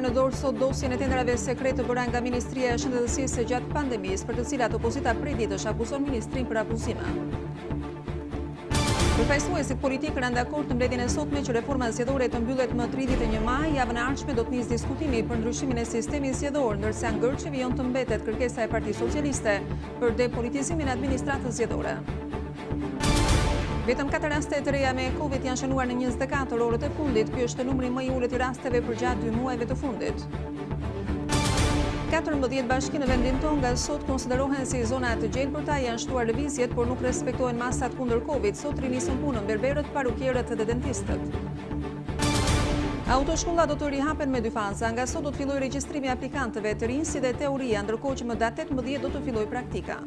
Në dorë sot dosjen e tenderave sekrete bëra nga Ministria e Shëndetësisë gjatë pandemisë, për të cilat opozita prej ditësh akuzon ministrin për abuzime. Përfaqësuesit politikë kanë dakord në mbledhjen e sotme që reforma zgjedhore të mbyllet më 31 maj, javën e ardhshme do të nisë diskutimi për ndryshimin e sistemit zgjedhor, ndërsa ngërçeve janë të mbetet kërkesa e Partisë Socialiste për depolitizimin e administratës zgjedhore. Vetëm 4 raste të reja me Covid janë shënuar në 24 orët e fundit. Ky është numri më i ulët i rasteve për gjatë 2 muajve të fundit. 14 bashki në vendin tonë nga sot konsiderohen si zona të gjelbërta, janë shtuar lëvizjet, por nuk respektohen masat kundër Covid. Sot rinisën punën berberët, parukierët dhe dentistët. Autoshkolla do të rihapen me 2 faza. Nga sot do të fillojë regjistrimi i aplikantëve të rinj si dhe teoria, ndërkohë që më datë 18 do të fillojë praktika.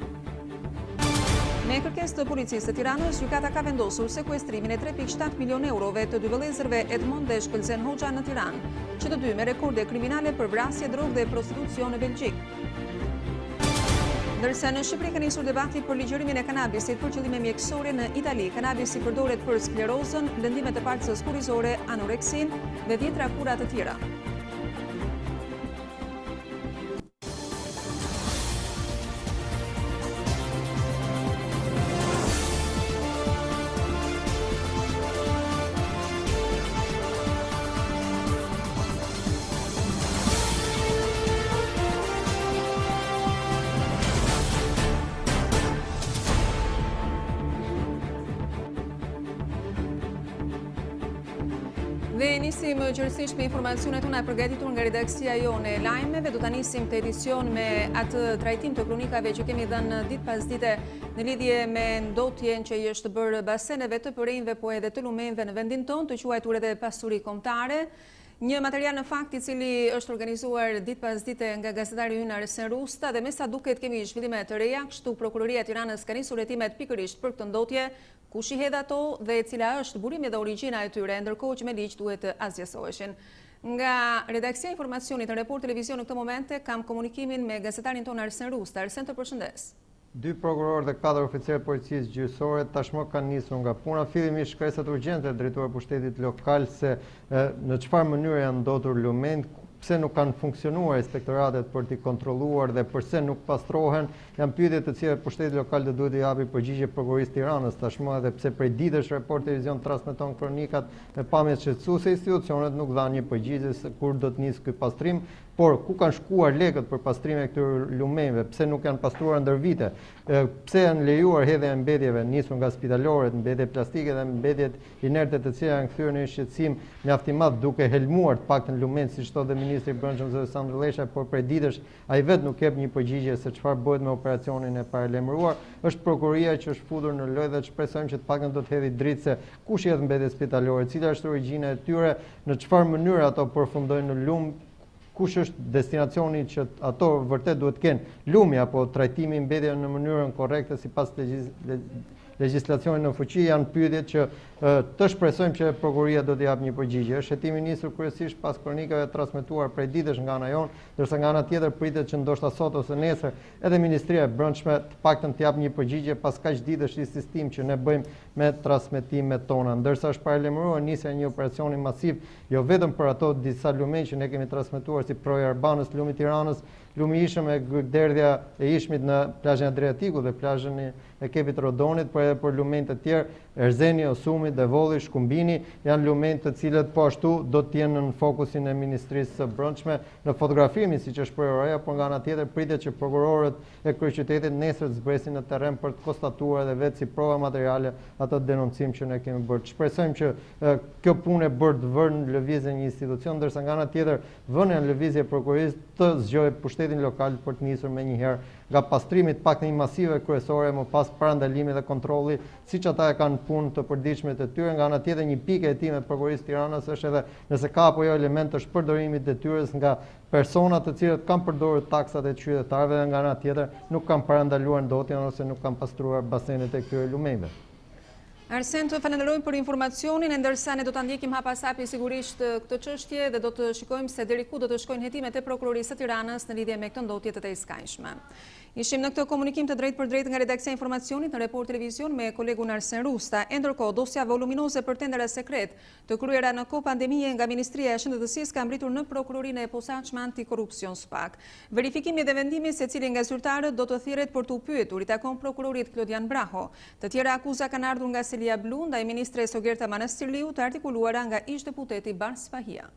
Me kërkesë të policisë të Tiranës, gjykata ka vendosur sekuestrimin e 3.7 milion eurove të dy vëllezërve Edmond dhe Shkëlzen Hoxha në Tiranë, që të dy me rekorde kriminale për vrasje, drogë dhe prostitucion në Belgjik. Ndërsa në Shqipëri ka nisur debati për ligjërimin e kanabisit për qëllime mjekësore në Itali. Kanabisi përdoret për sklerozën, lëndimet e palcës kurizore, anoreksin dhe 10 kura të tjera. Dhe nisim qërësisht me informacionet una përgatitur nga redaksia jone Lajmeve. Do të nisim të edicion me atë trajtim të kronikave që kemi dhënë ditë pas dite në lidhje me ndotjen që i është bërë baseneve të përrejnve, po edhe të lumenve në vendin tonë, të quajtur edhe pasuri kombëtare. Një material në fakt i cili është organizuar ditë pas dite nga gazetari ynë Arsen Rusta, dhe me sa duket kemi zhvillime të reja, kështu Prokuroria e Tiranës ka nisur hetimet pikërisht për këtë ndotje, kush i hedh ato dhe e cila është burimi dhe origjina e tyre, ndërkohë që me ligj duhet të asgjësoheshin. Nga redaksia e informacionit në Report Televizion në këtë momente kam komunikimin me gazetarin tonë Arsen Rusta. Arsen, të përshëndes. 2 prokurorë dhe 4 oficerë policisë gjyqësore tashmë kanë nisur nga puna. Fillimisht shkresat urgjente drejtuar pushtetit lokal se në çfarë mënyre janë ndotur lumen, pse nuk kanë funksionuar inspektoratet për t'i kontrolluar dhe përse nuk pastrohen, janë pyetje të cilat pushteti lokal do duhet t'i japi përgjigje prokurorisë Tiranës tashmë, edhe pse prej ditësh Report Televizion transmeton kronikat me pamje shqetësuese, institucionet nuk dhanë një përgjigje se kur do të nisë ky pastrim. Por ku kanë shkuar lekët për pastrimin e këtyre lumenve, pse nuk janë pastruar ndër vite, pse janë lejuar hedhja e mbedjeve nisur nga spitaloret, mbedje plastike dhe mbedjet inerte të cilat janë kthyer në një shqetësim mjaft i madh duke helmuar të paktën lumen, siç thotë ministri i Brendshëm Zoti Sandro Lesha, por prej ditësh ai vetë nuk jep një përgjigje se çfarë bëhet me operacionin e paralajmëruar. Është prokuroria që është futur në lojë dhe shpresojmë që të paktën do të hedhë dritë se kush janë mbedjet spitalore, cila është origjina e tyre, në çfarë mënyrë ato përfundojnë në lum, kush është destinacioni që ato vërtet duhet të kenë, lumi apo trajtimi i mbedjeve në mënyrën korrekte sipas legjislacionit në fuqi, janë pyetjet që të shpresojmë që prokuroria do të japë një përgjigje. Është hetimi nisur kryesisht pas kronikave transmetuar prej ditësh nga ana jonë, ndërsa nga ana tjetër pritet që ndoshta sot ose nesër edhe Ministria e Brendshme të paktën të japë një përgjigje pas kaq ditësh insistim që ne bëjmë me transmetimet tona. Ndërsa është paralajmëruar nisja e një operacioni masiv, jo vetëm për ato disa lumen që ne kemi transmetuar si Proja Arbanës, lumi Tiranës, lumi ishëm e derdhja e ishmit në plazhin Adriatiku dhe plazhin e Kepit Rodonit, por edhe për lumen të tjerë, Erzeni, Osumi, Devolli, Shkumbini, janë lumen të cilët po ashtu do të jenë në fokusin e Ministrisë së Brendshme në fotografimin siç është prokuroria, por nga ana tjetër pritet që prokurorët e kryeqytetit nesër të zbresin në terren për të konstatuar edhe vetë si prova materiale atë denoncim që ne kemi bërë. Shpresojmë që kjo punë e bërë të vënë në lëvizje një institucion, ndërsa nga ana tjetër vënia në lëvizje prokurorisë të zgjojë pushtetin lokal për të nisur menjëherë nga pastrimi të paktën masive kryesore, më pas parandalimi dhe kontrolli, siç ata e kanë punë të përditshme të tyre. Nga ana tjetër një pikë e hetimet prokurorisë Tiranës është edhe nëse ka apo jo element të shpërdorimit detyres nga persona të cilët kanë përdorur taksat e qytetarëve dhe nga ana tjetër nuk kanë parandaluar ndotjen ose nuk kanë pastruar basenet e këtyre lumenve. Arsen, të falenderojmë për informacionin, e ndërsa ne do të ndjekim hapasapi sigurisht këtë çështje dhe do të shikojmë se deri ku do të shkojnë hetimet e prokurorisë së Tiranës në lidhje me këtë ndotje të tejskajshme. Ishim në këtë komunikim të drejt për drejt nga redaksia e informacionit në Report Televizion me kolegun Arsen Rusta. Ndërkohë, dosja voluminoze për tendera sekret të kryera në kohë pandemie nga Ministria e Shëndetësisë ka mbritur në prokurorinë e posaçme antikorrupsion SPAK. Verifikimi dhe vendimi se cili nga zyrtarët do të thirret për të pyetur i takon prokurorit Klodian Braho. Të tjera akuza kanë ardhur nga Selia Blu, ndaj ministres Sogerta Manastirliu, të artikuluara nga ish-deputeti Bars Fahia.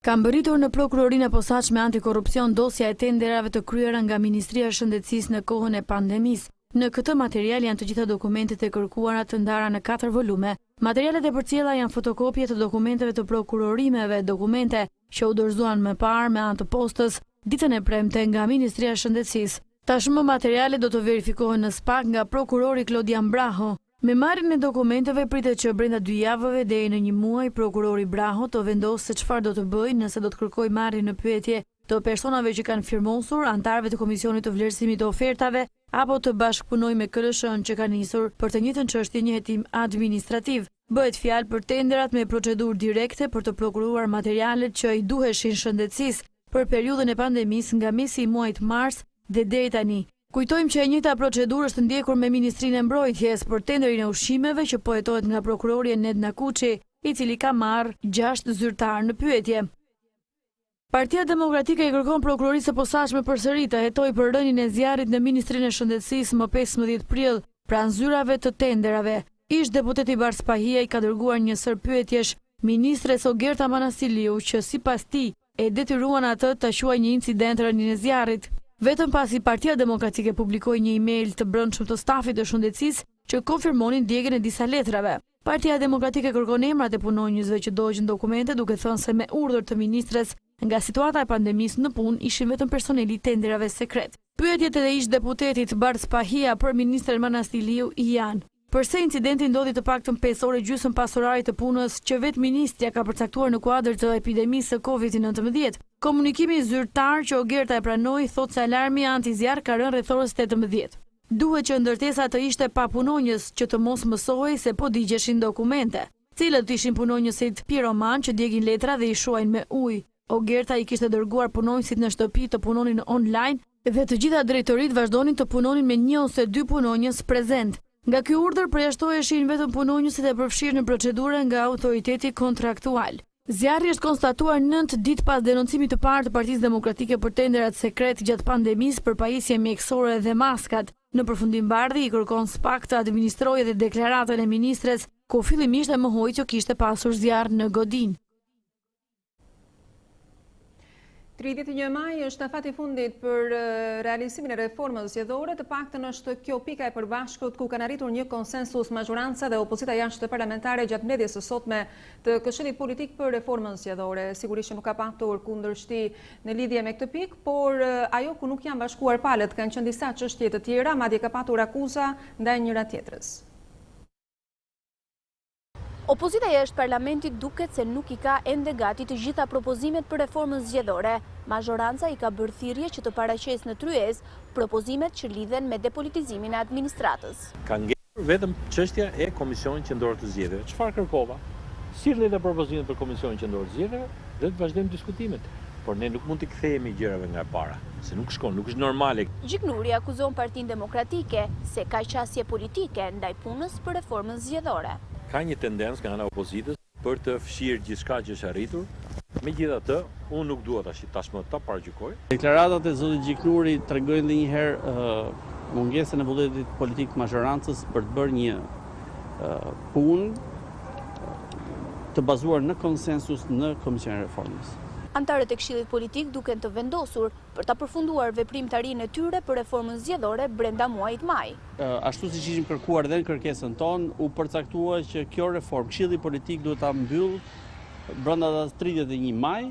Ka mbërritur në prokurorinë e posaçme antikorrupsion dosja e tenderave të kryera nga Ministria e Shëndetësisë në kohën e pandemisë. Në këtë material janë të gjitha dokumentet e kërkuara të ndara në 4 volume. Materialet e përcjella janë fotokopje të dokumenteve të prokurorimeve, dokumente që u dorëzuan më parë me anë të postës ditën e premte nga Ministria e Shëndetësisë. Tashmë materialet do të verifikohen në SPAK nga prokurori Klodian Braho. Me marrjen e dokumenteve pritet që brenda 2 javëve deri në 1 muaj prokurori Braho të vendosë se çfarë do të bëjë nëse do të kërkojë marrjen në pyetje të personave që kanë firmosur, antarëve të Komisionit të Vlerësimit të Ofertave apo të bashkëpunojë me KLSH-n që ka nisur për të njëjtën çështje një hetim administrativ. Bëhet fjalë për tenderat me procedurë direkte për të prokuruar materialet që i duheshin shëndetësisë për periudhën e pandemisë nga mesi i muajit mars dhe deri tani. Kujtojmë që e njëjta procedurë është ndjekur me Ministrinë e Mbrojtjes për tenderin e ushqimeve që po hetohet nga prokurori Ned Nakuçi, i cili ka marrë 6 zyrtarë në pyetje. Partia Demokratike i kërkon prokurorisë së posaçme përsëri të hetojë për rënien e zjarrit në Ministrinë e Shëndetësisë më 15 prill pranë zyrave të tenderave. Ish-deputeti Bars Fahia i ka dërguar një sër pyetjesh ministres Sogerta Manastirliu që sipas tij e detyruan atë të quajë një incident rënien e zjarrit. Vetëm pasi Partia Demokratike publikoi një email të brendshëm të stafit të shëndetësisë që konfirmonin djegjen e disa letrave. Partia Demokratike kërkon emrat e punonjësve që dogjën dokumente, duke thënë se me urdhër të ministres nga situata e pandemisë në punë ishin vetëm personeli tenderave sekret. Pyetjet e ish-deputetit Bars Fahia për ministren Manastirliu janë: përse incidenti ndodhi të paktën 5 orë gjysmë pas orarit të punës që vetë ministrja ka përcaktuar në kuadër të epidemisë së Covid-19? Komunikimi zyrtar që Ogerta e pranoi thotë se alarmi anti-zjarr ka rënë rreth orës 18. Duhet që ndërtesa të ishte pa punonjës që të mos mësohej se po digjeshin dokumente. Cilët ishin punonjësit piroman që djegin letra dhe i shuajnë me ujë? Ogerta i kishte dërguar punonjësit në shtëpi të punonin online dhe të gjitha drejtoritë vazhdonin të punonin me 1 ose 2 punonjës prezent. Nga ky urdhër përjashtoheshin vetëm punonjësit e përfshirë në procedurë nga autoriteti kontraktual. Zjarri është konstatuar 9 ditë pas denoncimit të parë të Partisë Demokratike për tenderat sekret gjatë pandemisë për pajisje mjekësore dhe maskat. Në përfundimbardhi i kërkon SPAK të administrojë dhe deklaratën e ministres, ku fillimisht e mohoi që kishte pasur zjarr në godin. 31 maj është afati fundit për realizimin e reformës zgjedhore, të paktën është kjo pika e përbashkët ku kanë arritur një konsensus majoranca dhe opozita jashtë parlamentare gjatë mbledhjes së sotme të Këshillit Politik për Reformën Zgjedhore. Sigurisht që nuk ka patur kundërshti në lidhje me këtë pikë, por ajo ku nuk janë bashkuar palët kanë qenë disa çështje të tjera, madje ka patur akuza ndaj njëra tjetrës. Opozita jashtë parlamentit duket se nuk i ka ende gati të gjitha propozimet për reformën zgjedhore. Majoranca i ka bërë thirrje që të paraqesë në tryezë propozimet që lidhen me depolitizimin e administratës. Ka ngjerë vetëm çështja e Komisionit Qendror të Zgjedhjeve. Çfarë kërkova? Sillni dhe propozimet për Komisionin Qendror të Zgjedhjeve dhe të vazhdojmë diskutimet. Por ne nuk mund të kthehemi gjërave nga e para, se nuk shkon, nuk është normale. Gjiknuri akuzon Partinë Demokratike se ka qasje politike ndaj punës për reformën zgjedhore. Ka një tendencë nga ana opozitës për të fshirë gjithçka që është arritur. Megjithatë, unë nuk dua tashmë ta paragjykoj. Deklaratat e zotit Gjiknuri tregojnë edhe një herë mungesën e vullnetit politik të majorancës për të bërë një punë të bazuar në konsensus në Komisionin e Reformës. Antarët e Këshillit Politik duken të vendosur për ta përfunduar veprimtarinë e tyre për reformën zgjedhore brenda muajit maj. Ashtu siç ishim kërkuar dhe në kërkesën tonë, u përcaktua që kjo reformë Këshilli Politik duhet ta mbyll brenda datës 31 maj.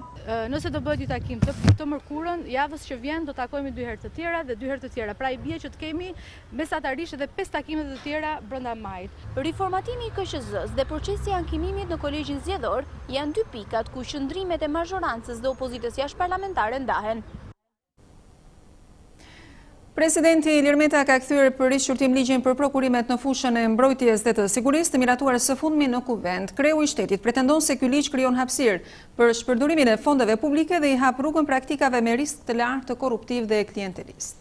Nëse do bëhet një takim të mërkurën, javës që vjen do takojmë 2 herë të tjera dhe 2 herë të tjera. Pra i bie që të kemi mesatarisht edhe 5 takime të tjera brenda majit. Riformatimi i KSZ-s dhe procesi i ankimimit në kolegjin zgjedhor janë 2 pikat ku qëndrimet e majorancës dhe opozitës jashtëparlamentare ndahen. Presidenti Ilir Meta ka kthyer për rishqyrtim ligjin për prokurimet në fushën e mbrojtjes dhe të sigurisë të miratuar së fundmi në kuvend. Kreu i shtetit pretendon se ky ligj krijon hapësirë për shpërdorimin e fondeve publike dhe i hap rrugën praktikave me risk të lartë të korruptiv dhe klientelist.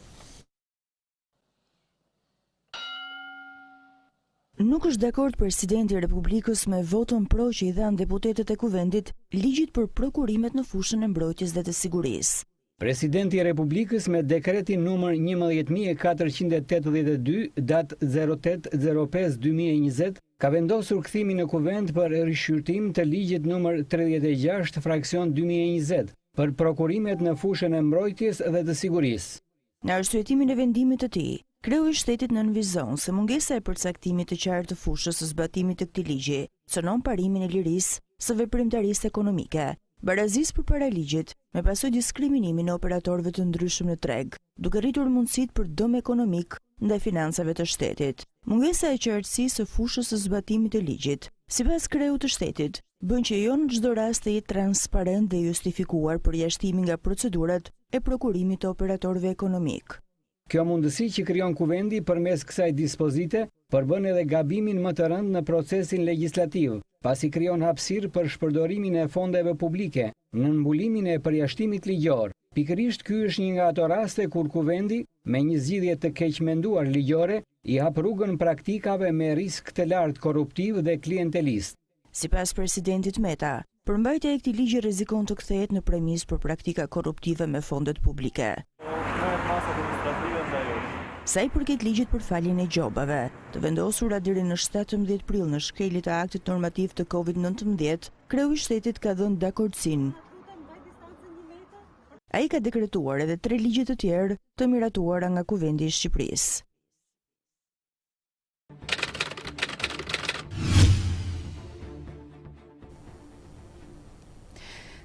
Nuk është dakord presidenti i Republikës me votën pro që i dhanë deputetët e kuvendit ligjit për prokurimet në fushën e mbrojtjes dhe të sigurisë. Presidenti i Republikës me dekretin numër 11482 datë 08/05/2020 ka vendosur kthimin në kuvend për rishqyrtim të ligjit numër 36 fraksion 2020 për prokurimet në fushën e mbrojtjes dhe të sigurisë. Në arsyetimin e vendimit të tij, kreu i shtetit nënvizon se mungesa e përcaktimit të qartë të fushës së zbatimit të këtij ligji cënon parimin e lirisë së veprimtarisë ekonomike, barazis për para ligjit, me pasojë diskriminimin e operatorëve të ndryshëm në treg, duke rritur mundësitë për dëm ekonomik ndaj financave të shtetit. Mungesa e qartësisë së fushës së zbatimit të ligjit, sipas kreut të shtetit, bën që jo në çdo rast të jetë transparent dhe justifikuar përjashtimin nga procedurat e prokurimit të operatorëve ekonomik. Kjo mundësi që krijon kuvendi përmes kësaj dispozite përbën edhe gabimin më të rënd në procesin legjislativ, pasi krijon hapësirë për shpërdorimin e fondeve publike në mbulimin e përjashtimit ligjor. Pikërisht ky është një nga ato raste kur kuvendi, me një zgjidhje të keqmenduar ligjore, i hap rrugën praktikave me risk të lartë korruptiv dhe klientelist. Sipas presidentit Meta, përmbajtja e këtij ligji rrezikon të kthehet në premisë për praktika korruptive me fondet publike. Sa i përket ligjit për faljen e gjobave, të vendosura deri në 17 prill në shkeljet e aktit normativ të COVID-19, kreu i shtetit ka dhënë dakordsinë. Ai ka dekretuar edhe 3 ligje të tjerë të miratuara nga Kuvendi i Shqipërisë.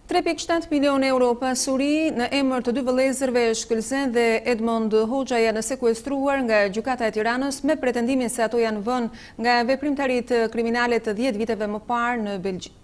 €3.7 milion pasuri në emër të dy vëllezërve Shkëlzen dhe Edmond Hoxha janë sekuestruar nga gjykata e Tiranës me pretendimin se ato janë vënë nga veprimtarit kriminale të 10 viteve më parë në Belgjik.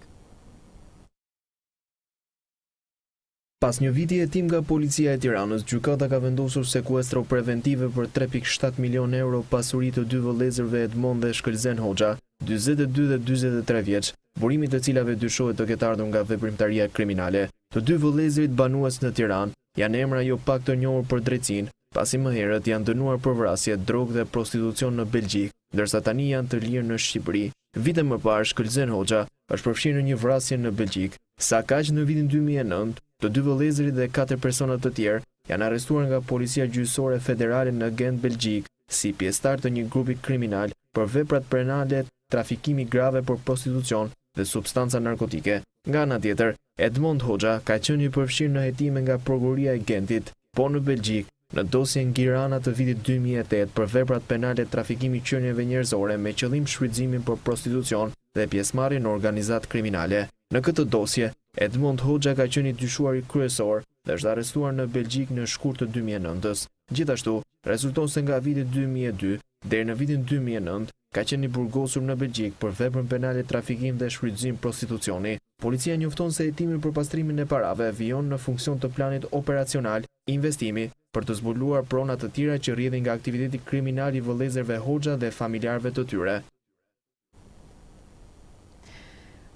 Pas një viti hetim nga policia e Tiranës, gjykata ka vendosur sekuestro preventive për €3.7 milion pasuri të dy vëllezërve Edmond dhe Shkëlzen Hoxha, 42 dhe 43 vjeç, burimit të cilave dyshohet të ketë ardhur nga veprimtaria kriminale. Të dy vëllezërit banues në Tiranë janë emra jo pak të njohur për drejtësinë, pasi më herët janë dënuar për vrasje, drogë dhe prostitucion në Belgjik, ndërsa tani janë të lirë në Shqipëri. Vite më parë, Shkëlzen Hoxha është përfshirë në një vrasje në Belgjik. Sa kaq në vitin 2009, të dy vëllezërit dhe 4 persona të tjerë janë arrestuar nga Policia Gjyqësore Federale në Gent, Belgjik, si pjesëtar të një grupi kriminal për veprat penale, trafikimi grave për prostitucion dhe substanca narkotike. Nga ana tjetër, Edmond Hoxha ka qenë i përfshirë në hetime nga prokuroria e Gentit, po në Belgjik, në dosjen Girana të vitit 2008 për veprat penale trafikimi qenieve njerëzore me qëllim shfrytëzimin për prostitucion dhe pjesëmarrje në organizat kriminale. Në këtë dosje, Edmond Hoxha ka qenë i dyshuar kryesor dhe është arrestuar në Belgjik në shkurt të 2009. Gjithashtu, rezulton se nga viti 2002 deri në vitin 2009 ka qenë i burgosur në Belgjik për veprën penale trafikim dhe shfrytëzim prostitucioni. Policia njofton se hetimin për pastrimin e parave vijon në funksion të planit operacional investimi për të zbuluar prona të tjera që rrjedhin nga aktiviteti kriminal i vëllezërve Hoxha dhe familjarëve të tyre.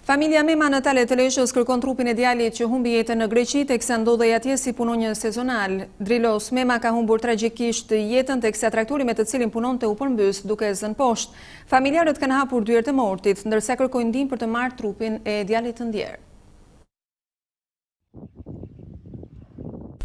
Familja Mema në Tale të Leshës kërkon trupin e djalit që humbi jetën në Greqi teksa ndodhej atje si punonjë sezonal. Drilos Mema ka humbur tragjikisht jetën teksa traktori me të cilin punonte u përmbys duke zënë poshtë. Familjarët kanë hapur dyert e mortit, ndërsa kërkojnë ndihmë për të marrë trupin e djalit të ndjerë.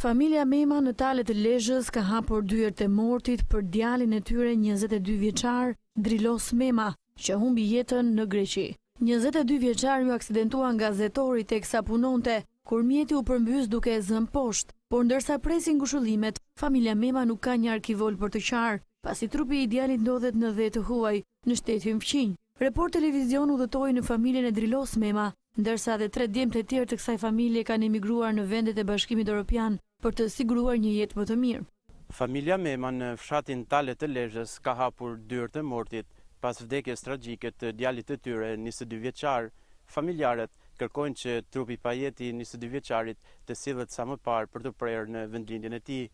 Familja Mema në Tale të Leshës ka hapur dyert e mortit për djalin e tyre 22 vjeçar, Drilos Mema, që humbi jetën në Greqi. 22 vjeçar u aksidentua nga zetori teksa punonte, kur mjeti u përmbys duke zënë poshtë, por ndërsa presin ngushëllimet, familja Mema nuk ka një arkivol për të qarë, pasi trupi i djalit ndodhet në dhe të huaj, në shtetin Fqinj. Report Televizion udhëtoi në familjen e Drilos Mema, ndërsa dhe 3 djemtë e tjerë të kësaj familje kanë emigruar në vendet e Bashkimit Evropian për të siguruar një jetë më të mirë. Familja Mema në fshatin Tale të Lezhës ka hapur dyert e mortit pas vdekjes tragjike të djalit të tyre 22 vjeçar. Familjarët kërkojnë që trupi pa jetë i 22 vjeçarit të sillet sa më parë për të prerë në vendlindjen e tij.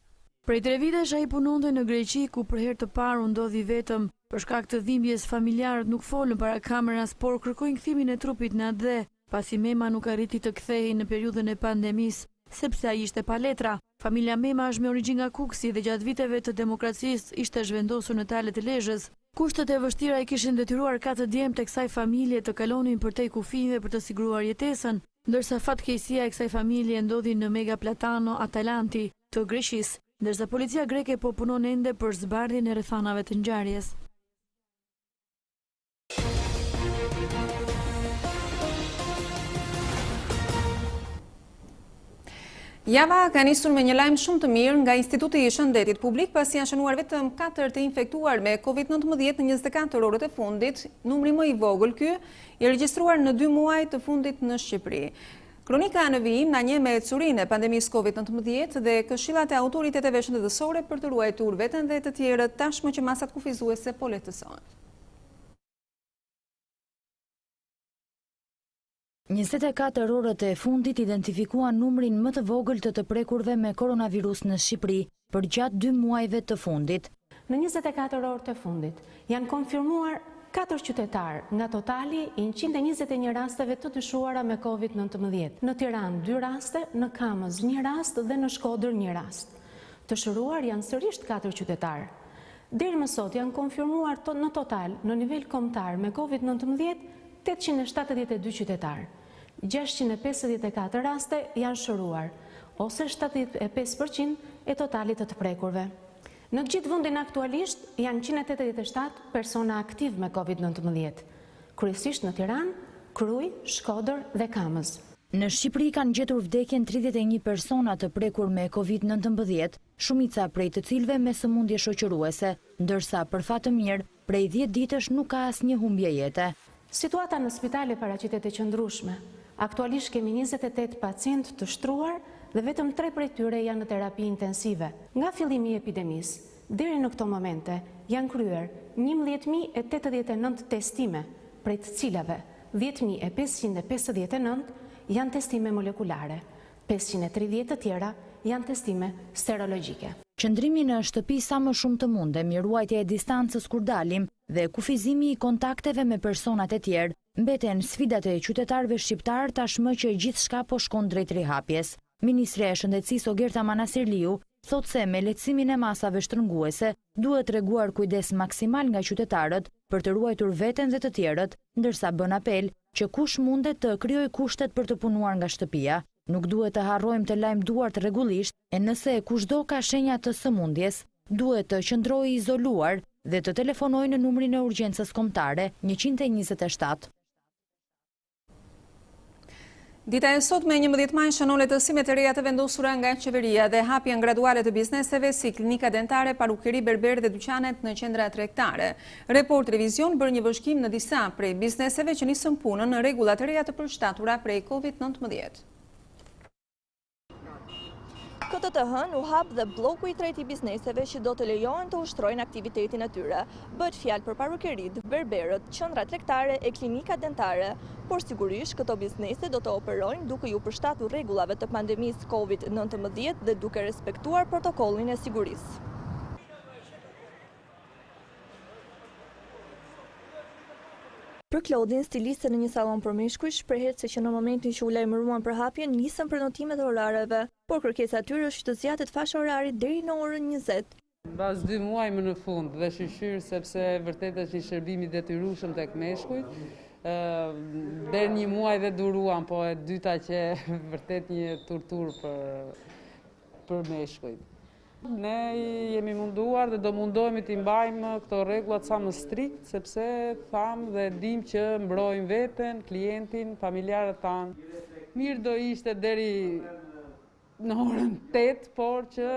Prej 3 vitesh ai punonte në Greqi, ku për herë të parë u ndodhi vetëm. Për shkak të dhimbjes, familjarët nuk folën para kameras, por kërkojnë kthimin e trupit në atë dhe, pasi Mema nuk arriti të kthehej në periudhën e pandemisë, sepse ai ishte pa letra. Familja Mema është me origjinë nga Kuksi dhe gjatë viteve të demokracisë ishte zhvendosur në Talet të Lezhës. Kushtet e vështira i kishin detyruar 4 djemt e kësaj familje të kalonin përtej kufive për të siguruar jetesën, ndërsa fatkeqësia e kësaj familje ndodhi në Mega Platano Atalanti të Greqisë, ndërsa policia greke po punon ende për zbardhjen e rrethanave të ngjarjes. Java ka nisur me një lajm shumë të mirë nga Instituti i Shëndetit Publik, pasi janë shënuar vetëm 4 të infektuar me COVID-19 në 24 orët e fundit, numri më i vogël ky i regjistruar në 2 muaj të fundit në Shqipëri. Kronika në vijim na njeh me ecurinë e pandemisë COVID-19 dhe këshillat e autoriteteve shëndetësore për të ruajtur veten dhe të tjerët tashmë që masat kufizuese po lehtësohen. 24 orët e fundit identifikuan numrin më të vogël të prekurve me koronavirus në Shqipëri për gjatë 2 muajve të fundit. Në 24 orët e fundit janë konfirmuar 4 qytetarë nga totali i 121 rasteve të dyshuara me COVID-19. Në Tiranë 2 raste, në Kamës 1 rast dhe në Shkodër 1 rast. Të shëruar janë sërish 4 qytetarë. Deri më sot janë konfirmuar në total në nivel kombëtar me COVID-19 872 qytetarë. 654 raste janë shëruar, ose 75% e totalit të prekurve. Në gjithë vendin aktualisht janë 187 persona aktiv me COVID-19, kryesisht në Tiranë, Krujë, Shkodër dhe Kamës. Në Shqipëri kanë gjetur vdekjen 31 persona të prekur me COVID-19, shumica prej të cilëve me sëmundje shoqëruese, ndërsa për fat të mirë, prej 10 ditësh nuk ka asnjë humbje jete. Situata në spitale paraqitet e qëndrueshme. Aktualisht kemi 28 pacient të shtruar dhe vetëm 3 prej tyre janë në terapi intensive. Nga fillimi i epidemisë deri në këto momente janë kryer 11.089 testime, prej të cilave 10.559 janë testime molekulare, 530 të tjera janë testime serologjike. Qëndrimi në shtëpi sa më shumë të mundem, ruajtja e distancës kur dalim dhe kufizimi i kontakteve me personat e tjerë, mbeten sfidat e qytetarëve shqiptar tashmë që gjithçka po shkon drejt rihapjes. Ministrja e Shëndetësisë Ogerta Manasirliu thot se me lehtësimin e masave shtrënguese duhet treguar kujdes maksimal nga qytetarët për të ruajtur veten dhe të tjerët, ndërsa bën apel që kush mundet të krijojë kushtet për të punuar nga shtëpia. Nuk duhet të harrojmë të lajmëduart rregullisht e nëse kushdo ka shenja të sëmundjes, duhet të qëndrojë izoluar dhe të telefonojë në numrin e urgjencës kombëtare 127. Dita e sotme 11 maj shënon lehtësimet e reja të vendosura nga qeveria dhe hapjen graduale të bizneseve si klinika dentare, parukeri berber dhe dyqanet në qendra tregtare. Report Televizion bërë një vëzhgim në disa prej bizneseve që nisën punën në rregullat e reja të përshtatura prej COVID-19. Këtë të hënë u hap dhe bloku i tretë i bizneseve që do të lejohen të ushtrojnë aktivitetin e tyre. Bëhet fjalë për parukerit, berberët, qendra tregtare e klinika dentare, por sigurisht këto biznese do të operojnë duke ju përshtatur rregullave të pandemisë COVID-19 dhe duke respektuar protokollin e sigurisë. Për Klodin, stiliste në një salon për meshkuj, shprehet se që në momentin që u lajmëruan për hapjen, nisën prenotimet e orareve, por kërkesa e tyre është të zgjatet fasha orarit deri në orën 20. Mbas 2 muaj më në fund dhe shqyr sepse vërtet është një shërbim i detyrueshëm tek meshkujt. Deri 1 muaj dhe duruan, po e dyta që vërtet një tortur për meshkujt. Ne jemi munduar dhe do mundohemi t'i mbajmë këto rregullat sa më strikt, sepse thamë dhe dim që mbrojmë veten, klientin, familjarët tanë. Mirë do ishte deri në orën 8, por që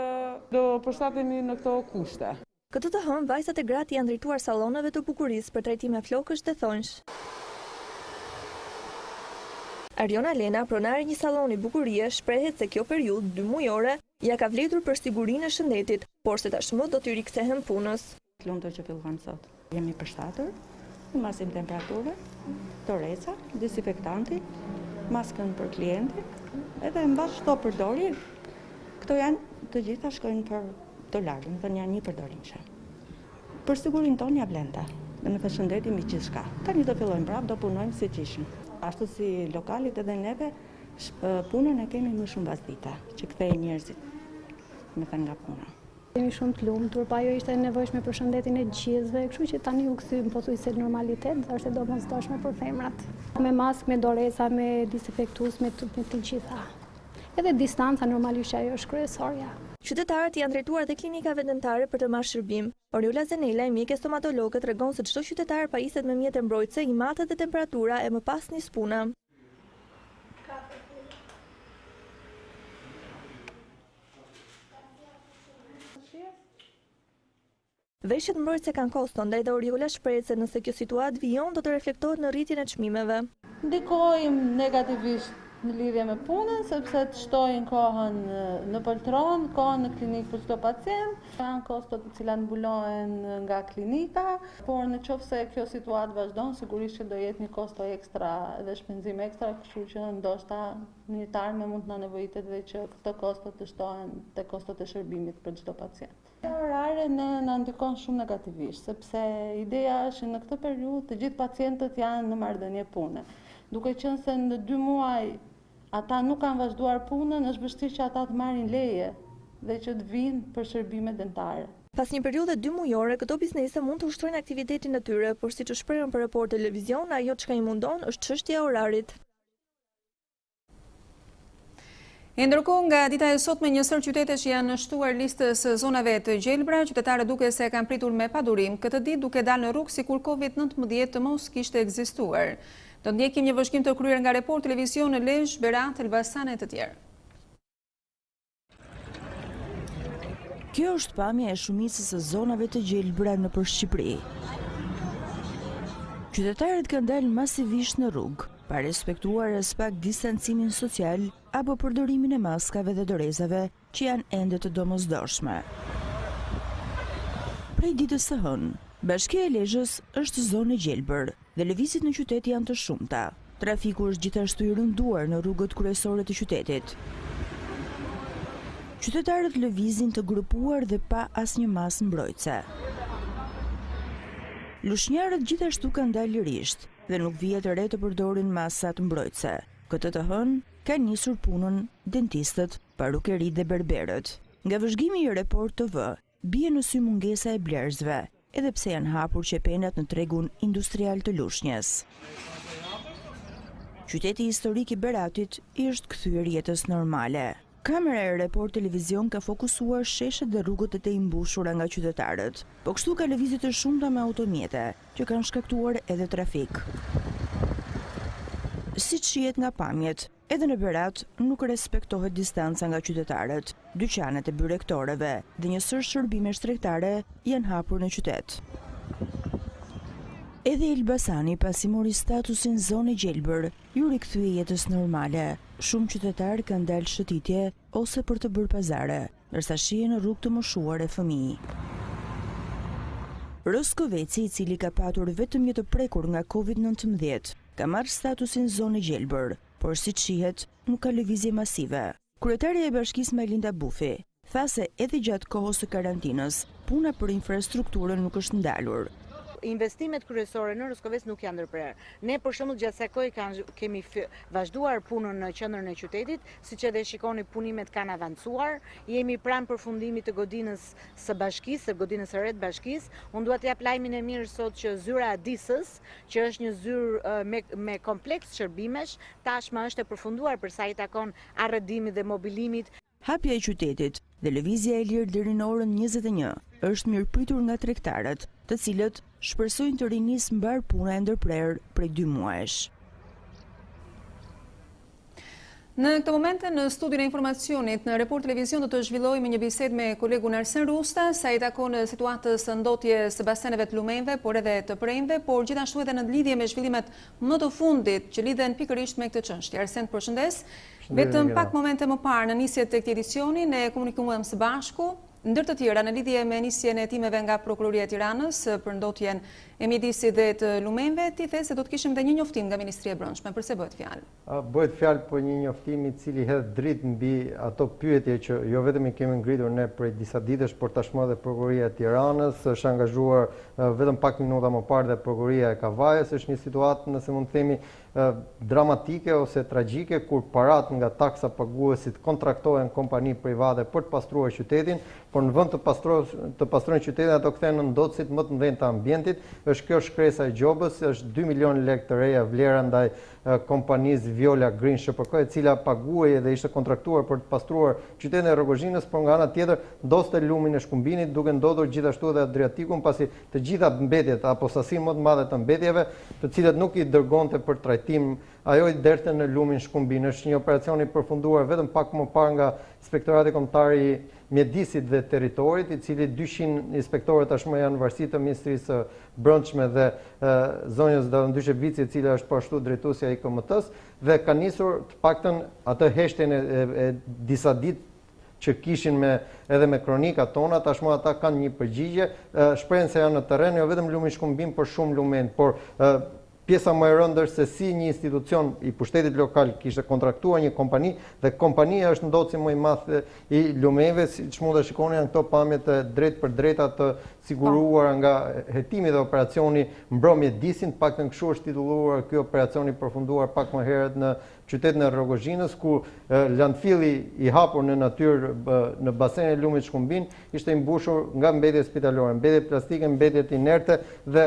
do përshtatemi në këto kushte. Këtë të hënë, vajzat e gratë janë drejtuar salloneve të bukurisë për trajtime flokësh dhe thonjsh. Ariona Lena, pronari një salloni bukurie, shprehet se kjo periudhë 2 mujore ja ka vletur për sigurinë e shëndetit, por se tashmë do t'i rikthehen punës. Lumtur që filluan sot. Jemi përshtatur, në masim temperaturë, toreca, desinfektanti, maskën për klientin, edhe mbas çdo përdorje. Këto janë të gjitha shkojnë për $, më thënë janë një përdorimshëm. Për sigurin tonë ja blenda, dhe me përshëndetim i gjithë shka. Tani do fillojmë prapë, do punojmë si qishëm. Ashtu si lokalit edhe neve, punën e kemi më shumë vazhdita, që kthej njerëzit, me thënë nga puna. Jemi shumë të lumtur, pa jo ishte nevojshme për shëndetin e gjithëve, kështu që tani u kthym pothuajse normalitet, është e domosdoshme për femrat. Me maskë, me doreza, me disinfektues, me të gjitha. Edhe distanca normalisht ajo është kryesorja. Qytetarët janë drejtuar te klinikave dentare për të marrë shërbim. Oriola Zenela, mjeke stomatologe, tregon se çdo qytetar pajiset me mjete mbrojtëse, imate dhe temperatura e më pas nis puna. Veshjet mbrojtëse kanë kosto, ndaj dhe Oriola shprehet se nëse kjo situatë vijon, do të reflektohet në rritjen e çmimeve. Ndikojmë negativisht në lidhje me punën, sepse të shtojnë kohën në poltron, kohën në klinikë për çdo pacient. Janë kostot të cilat mbulohen nga klinika, por në qoftë se kjo situatë vazhdon, sigurisht që do jetë një kosto ekstra dhe shpenzim ekstra, kështu që ndoshta në një tarme mund të na nevojitet dhe që këto kosto të shtohen te kostot e shërbimit për çdo pacient. Orare na ndikon shumë negativisht, sepse ideja është që në këtë periudhë të gjithë pacientët janë në marrëdhënie pune. Duke qenë se në 2 muaj ata nuk kanë vazhduar punën, është vështirë që ata të marrin leje dhe që të vinë për shërbime dentare. Pas një periudhe 2 mujore, këto biznese mund të ushtrojnë aktivitetin e tyre, por siç u shprehën për Report Televizion, ajo çka i mundon është çështja e orarit. Ndërkohë, nga dita e sotme, njësër qytete që janë shtuar listës zonave të gjelbra, qytetarët duke se kanë pritur me padurim këtë ditë duke dalë në rrugë sikur COVID-19 të mos kishte ekzistuar. Do të ndjekim një vëzhgim të kryer nga Report Televizion në Lajme, Berat, Elbasan e të tjerë. Kjo është pamja e shumicës së zonave të gjelbra nëpër Shqipëri. Qytetarët kanë dalë masivisht në rrugë, pa respektuar as pak distancimin social apo përdorimin e maskave dhe dorezave që janë ende të domosdoshme. Prej ditës së hënë, Bashkia e Lezhës është zonë gjelbër dhe lëvizjet në qytet janë të shumta. Trafiku është gjithashtu i rënduar në rrugët kryesore të qytetit. Qytetarët lëvizin të grupuar dhe pa asnjë masë mbrojtëse. Lushnjarët gjithashtu kanë dalë lirisht dhe nuk vihet re të përdorin masat mbrojtëse. Këtë të hënë kanë nisur punën dentistët, parukeritë dhe berberët. Nga vëzhgimi i Report TV, bie në sy mungesa e blerësve, edhe pse janë hapur qepenat në tregun industrial të Lushnjës. Qyteti historik i Beratit i është kthyer jetës normale. Kamera e Report Televizion ka fokusuar sheshet dhe rrugët e të imbushura nga qytetarët, po kështu ka lëvizje të shumta me automjete, që kanë shkaktuar edhe trafik. Siç shihet nga pamjet, edhe në Berat nuk respektohet distanca nga qytetarët. Dyqanet e byrektorëve dhe njësër shërbime tregtare janë hapur në qytet. Edhe Elbasani, pasi mori statusin zonë gjelbër, ju rikthye jetës normale. Shumë qytetarë kanë dalë shëtitje ose për të bërë pazare, ndërsa shihen në rrugë të moshuar e fëmijë. Roskoveci, i cili ka patur vetëm një të prekur nga COVID-19, ka marrë statusin zonë gjelbër, por siç shihet, nuk ka lëvizje masive. Kryetaria e bashkisë Melinda Bufi tha se edhe gjatë kohës së karantinës, puna për infrastrukturën nuk është ndalur. Investimet kryesore në Roskovec nuk janë ndërprerë. Ne për shembull gjatë kësaj kohe kemi vazhduar punën në qendrën e qytetit, siç edhe shikoni punimet kanë avancuar. Jemi pranë përfundimit të godinës së bashkisë, së godinës së re të bashkisë. Unë dua të jap lajmin e mirë sot që zyra e Disës, që është një zyrë me kompleks shërbimesh, tashmë është e përfunduar për sa i takon arrëdimit dhe mobilimit. Hapja e qytetit dhe lëvizja e lirë deri në orën 21 është mirëpritur nga tregtarët, të cilët shpresojnë të rinisë mbar puna e ndërprerë prej 2 muajsh. Në këtë momente në studion e informacionit në Report Televizion do të zhvillojmë një bisedë me kolegun Arsen Rusta sa i takon situatës ndotjes së baseneve të lumenjve, por edhe të premve, por gjithashtu edhe në lidhje me zhvillimet më të fundit që lidhen pikërisht me këtë çështje. Arsen, përshëndes. Vetëm pak momente më parë në nisje të këtij edicioni ne komunikuam së bashku Ndër të tjera, në lidhje me nisjen e hetimeve nga Prokuroria e Tiranës për ndotjen e mjedisit dhe të lumenve, ti the se do të kishim dhe një njoftim nga Ministria e Brendshme. Përse bëhet fjalë? Bëhet fjalë për një njoftim i cili hedh dritë mbi ato pyetje që jo vetëm i kemi ngritur ne prej disa ditësh, por tashmë edhe Prokuroria e Tiranës është angazhuar vetëm pak minuta më parë dhe Prokuroria e Kavajës. Është një situatë, nëse mund të themi, dramatike ose tragjike, kur parat nga taksa paguesit kontraktohen kompani private për të pastruar qytetin, por në vend të pastrojnë qytetin, ato kthehen në ndotësit më të mëdhenj të ambientit. Është kjo shkresa e gjobës, është 2 milion lekë të reja vlera ndaj kompanisë Viola Green SHPK, e cila paguaj dhe ishte kontraktuar për të pastruar qytetin e Rrogozhinës, por nga ana tjetër ndoste lumin e Shkumbinit, duke ndodhur gjithashtu edhe Adriatikun, pasi të gjitha mbetjet apo sasinë më të madhe të mbetjeve, të cilat nuk i dërgonte për trajtim, ajo i derte në lumin Shkumbin. Është një operacion i përfunduar vetëm pak më parë nga Inspektorati Kombëtar i Mjedisit dhe Territorit, i cili 200 inspektorë tashmë janë varësi të Ministrisë së Brendshme dhe zonjës Davëndyshe Vici, e cila është po ashtu drejtuesja e IKMT-s, dhe ka nisur të paktën atë heshtjen e disa ditë që kishin edhe me kronikat tona, tashmë ata kanë një përgjigje, shprehen se janë në terren, jo vetëm lumi Shkumbin, por shumë lumen, por pjesa më e rëndë është se si një institucion i pushtetit lokal kishte kontraktuar një kompani, dhe kompania është ndotësi më i madh i lumeve, siç mund të shikoni janë këto pamjet drejt për drejta të siguruara nga hetimi dhe operacioni Mbrëmje Disin, paktën kështu është titulluar ky operacion i përfunduar pak më herët në qytetin e Rrogozhinës, ku landfilli i hapur në natyrë në basenin e lumit Shkumbin ishte i mbushur nga mbetje spitalore, mbetje plastike, mbetje inerte, dhe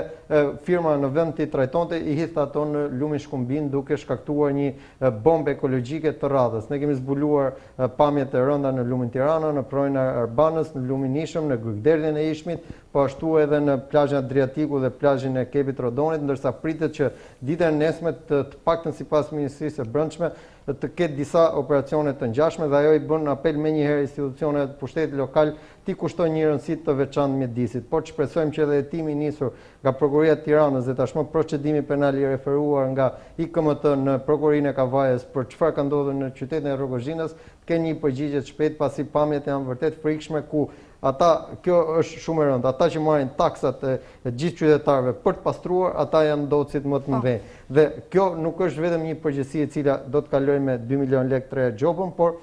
firma në vend të trajtonte i hidhte ato në lumin Shkumbin duke shkaktuar një bombë ekologjike të radhës. Ne kemi zbuluar pamjet e rënda në lumin Tirana, në projnë Arbanës, në lumin Ishëm, në Grykderdhjen e Ishmit, po ashtu edhe në plazhin Adriatiku dhe plazhin e Kepit Rodonit, ndërsa pritet që ditën e nesme të paktën sipas Ministrisë së Brendshme të ketë disa operacione të ngjashme, dhe ajo i bën apel menjëherë institucionet të pushtetit lokal ti kushtojnë një rëndësi të veçantë mjedisit. Por shpresojmë që edhe hetimi nisur nga Prokuroria e Tiranës dhe tashmë procedimi penal i referuar nga IKMT në Prokurorinë e Kavajës për çfarë ka ndodhur në qytetin e Rrogozhinës, të kenë një përgjigje të shpejtë, pasi pamjet janë vërtet frikshme, ku kjo është shumë e rëndë, ata që marrin taksat e gjithë qytetarëve për të pastruar, ata janë ndotësit më të mëdhenj. Dhe kjo nuk është vetëm një përgjegjësi e cila do të kalojë me 2 milion lekë të reja gjobën, por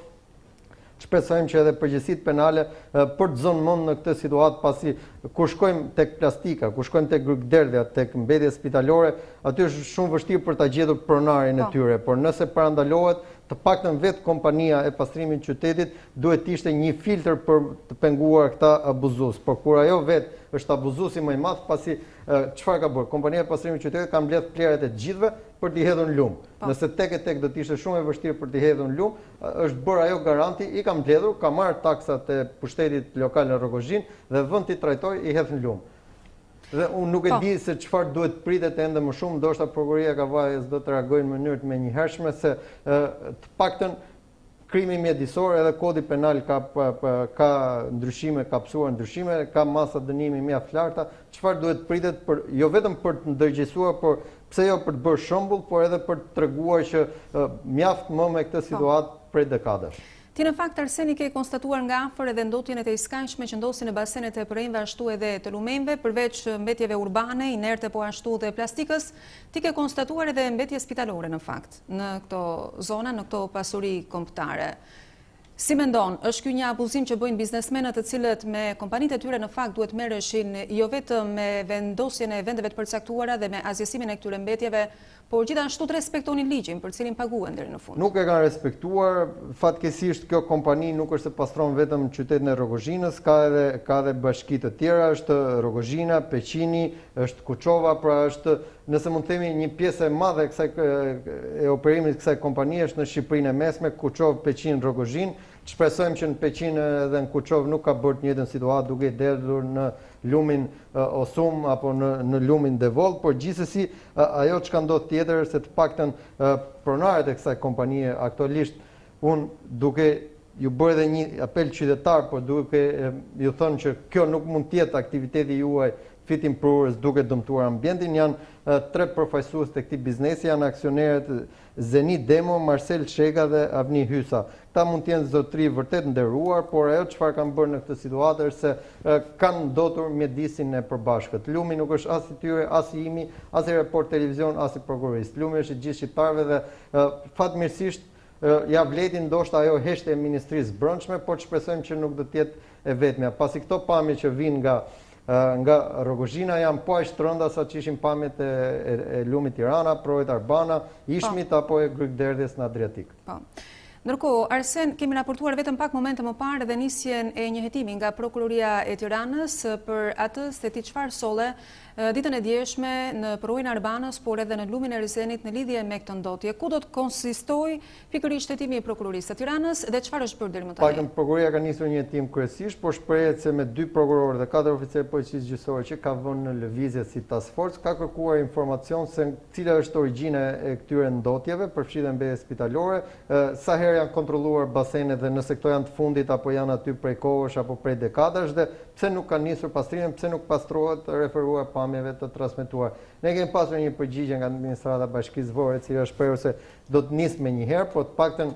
shpresojmë që edhe përgjegjësitë penale për të zënë mend në këtë situatë, pasi kur shkojmë tek plastika, kur shkojmë tek Grykderdhja, tek mbetjet spitalore, aty është shumë vështirë për ta gjetur pronarin e tyre, por nëse parandalohet, të paktën vetë kompania e pastrimit qytetit duhet të ishte një filtr për të penguar këta abuzues. Por kur ajo vetë është abuzuesi më i madh, pasi çfarë ka bërë? Kompania e pastrimit qytetit ka mbledh plerat e gjithëve për t'i hedhur në lum. Nëse tek do të ishte shumë e vështirë për t'i hedhur në lum, është bërë ajo garanti, i ka mbledhur, ka marrë taksat e pushtetit lokal në Rrogozhinë dhe vend t'i trajtoj i hedh në lum. Dhe unë nuk e di se çfarë duhet pritet ende më shumë, ndoshta Prokuroria e Kavajës do të reagojnë në mënyrë të menjëhershme, se të paktën krimi mjedisor edhe kodi penal ka ndryshime, ka psuar ndryshime, ka masa dënimi mjaft larta. Çfarë duhet pritet jo vetëm për të ndërgjegjësuar, por pse jo për të bërë shembull, por edhe për të treguar që mjaft më me këtë situatë prej dekadash. Ti në fakt, Arseni, ke konstatuar nga afër edhe ndotjen e të iskajshme që ndosin në basenet e përrejnve ashtu edhe të lumenve, përveç mbetjeve urbane, inerte po ashtu dhe plastikës, ti ke konstatuar edhe mbetje spitalore në fakt, në këto zona, në këto pasuri kombëtare. Si mendon, është ky një abuzim që bëjnë biznesmenët të cilët me kompanitë e tyre në fakt duhet merreshin jo vetëm me vendosjen e vendeve të përcaktuara dhe me azjesimin e këtyre mbetjeve, por gjithashtu të respektonin ligjin për cilin paguhen deri në fund. Nuk e kanë respektuar, fatkeqësisht kjo kompani nuk është se pastron vetëm qytetin e Rrogozhinës, ka edhe bashki të tjera, është Rrogozhina, Peqini, është Kuçova, pra është, nëse mund të themi, një pjesë e madhe e operimit kësaj kompanie është në Shqipërinë e Mesme, Kuçov, Peqin, Rrogozhinë. Shpresojmë që në Peqin dhe në Kuçov nuk ka bërë të njëjtën situatë duke i derdhur në lumin Osum apo në lumin Devoll, por gjithsesi ajo çka ndodh tjetër se të paktën pronarët e kësaj kompanie aktualisht, unë duke ju bërë edhe një apel qytetar, por duke ju thënë që kjo nuk mund të jetë aktiviteti juaj fitim prurës duke dëmtuar ambientin, janë tre përfaqësues të këtij biznesi janë aksionerët Zenit Demo, Marcel Shega dhe Avni Hysa. Këta mund të jenë zotëri vërtet nderuar, por ajo çfarë kanë bërë në këtë situatë është se kanë ndotur mjedisin e përbashkët. Lumi nuk është as i tyre, as i imi, as i Report Televizion, as i prokurorisë. Lumi është i gjithë shqiptarëve dhe fatmirësisht ja vleti ndoshta ajo heshte e Ministrisë Brendshme, por shpresojmë që nuk do të jetë e vetmja. Pasi këto pamje që vinë nga Rogozhina janë po aq të rënda sa që ishin pamjet e Lumit Tirana, Projit Arbana, Ishmit apo e Grykderdhjes në Adriatik. Ndërkohë, Arsen, kemi raportuar vetëm pak momente më parë dhe nisjen e një hetimi nga Prokuroria e Tiranës për atë se ti çfarë solle ditën e djeshme në Projin Arbanës, por edhe në Lumin e Risenit në lidhje me këtë ndotje. Ku do të konsistoj pikërisht hetimi i Prokurorisë së Tiranës dhe çfarë është bërë deri më tani? Paktën Prokuroria ka nisur një hetim kryesisht, por shprehet se me 2 prokurorë dhe 4 oficerë policisë gjyqësore që ka vënë në lëvizje si task force, ka kërkuar informacion se cila është origjina e këtyre ndotjeve, përfshirë mbledhje spitalore, sa herë janë kontrolluar basenet dhe nëse këto janë të fundit apo janë aty prej kohësh apo prej dekadash dhe pse nuk kanë nisur pastrimin, pse nuk pastrohet referuar pamjeve të transmetuar. Ne kemi pasur një përgjigje nga administrata e Bashkisë Vorë, e cila shprehur se do të nisë më një herë, por të paktën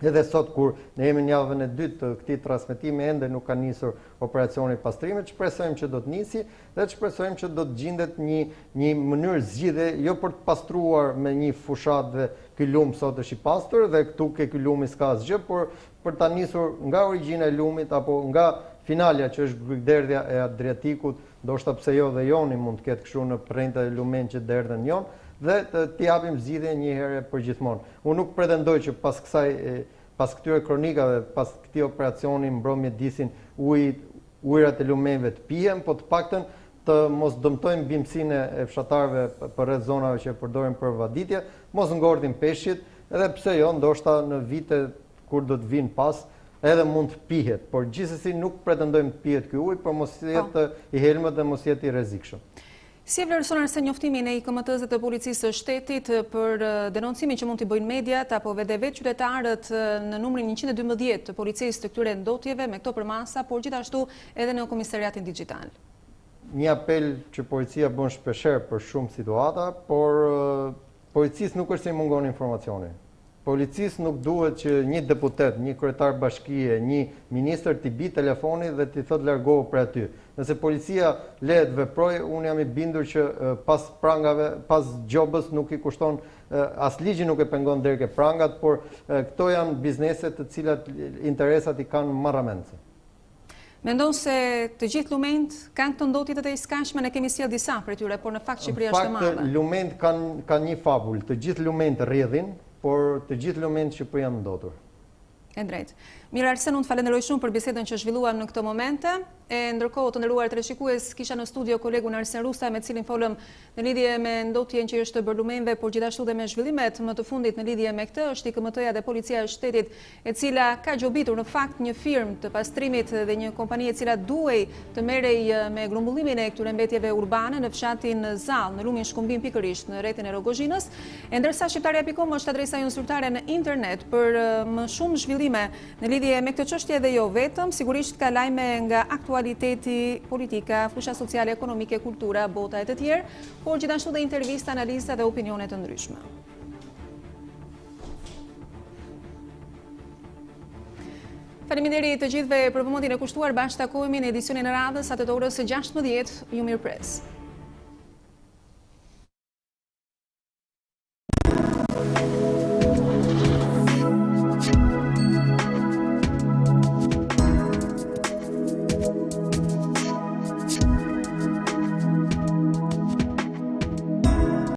edhe sot kur ne jemi në javën e dytë të këtij transmetimi ende nuk ka nisur operacioni i pastrimit, shpresojmë që do të nisi dhe shpresojmë që do të gjendet një mënyrë zgjidhje jo për të pastruar me një fushat dhe ky lum sot është i pastër dhe këtu ke ky lumi s'ka asgjë, por për ta nisur nga origjina e lumit apo nga finalja që është Grykderdhja e Adriatikut, ndoshta pse jo dhe Joni mund të ketë kështu në prrenta e lumen që derdhen jon, dhe t'i japim zgjidhje një herë për gjithmonë. Unë nuk pretendoj që pas këtyre kronikave, pas këtij operacioni mbrojmë mjedisin ujërat e lumenve të pihen, po të paktën të mos dëmtojmë bimësinë e fshatarëve përreth zonave që përdorin për vaditje, mos ngordhin peshqit, edhe pse jo, ndoshta në vite kur do të vinë pas, edhe mund të pihet, por gjithsesi nuk pretendojmë të pihet ky ujë, por mos jetë i helmët dhe mos jetë i rrezikshëm. Si e vlerëson Arsen njoftimin e IKMT-s dhe të policisë së shtetit për denoncimin që mund t'i bëjnë mediat apo vetë qytetarët në numrin 112 të policisë të këtyre ndotjeve me këto përmasa, por gjithashtu edhe në komisariatin digjital? Një apel që policia bën shpeshherë për shumë situata, por policisë nuk është se i mungon informacioni. Policisë nuk duhet që një deputet, një kryetar bashkie, një ministër t'i bi telefoni dhe t'i thot largohu për aty. Nëse policia lehet veproj, unë jam i bindur që pas prangave, pas gjobës nuk i kushton, as ligji nuk e pengon deri ke prangat, por këto janë bizneset të cilat interesat i kanë marramendse. Mendon se të gjithë lument kanë këtë ndotje të iskashme, ne kemi sjell disa prej tyre, por në fakt Shqipëria është e madhe. Në fakt lument kanë një fabull, të gjithë lument rrjedhin, por të gjithë lument Shqipëria janë ndotur. E drejtë. Mirë Arsen, unë të falenderoj shumë për bisedën që zhvilluam në këto momente. E ndërkohë të nderuar teleshikues, kisha në studio kolegun Arsen Rusa me cilin folëm në lidhje me ndotjen që është bërë lumenve, por gjithashtu dhe me zhvillimet më të fundit në lidhje me këtë, është IKMT-ja dhe Policia e Shtetit, e cila ka gjobitur në fakt një firmë të pastrimit dhe një kompani e cila duhej të merrej me grumbullimin e këtyre mbetjeve urbane në fshatin Zall, në lumin Shkumbin pikërisht në rrethin e Rogozhinës, e ndërsa shqiptaria.com është adresa jonë zyrtare në internet për më shumë zhvillime në lidhje me këtë çështje dhe jo vetëm, sigurisht ka lajme nga aktualiteti, politika, fusha sociale, ekonomike, kultura, bota e të tjerë, por gjithashtu dhe intervista, analiza dhe opinione të ndryshme. Faleminderit të gjithëve për vëmendjen e kushtuar. Bashkë takohemi në edicionin e radhës atë të orës së 16:00. Ju mirëpres.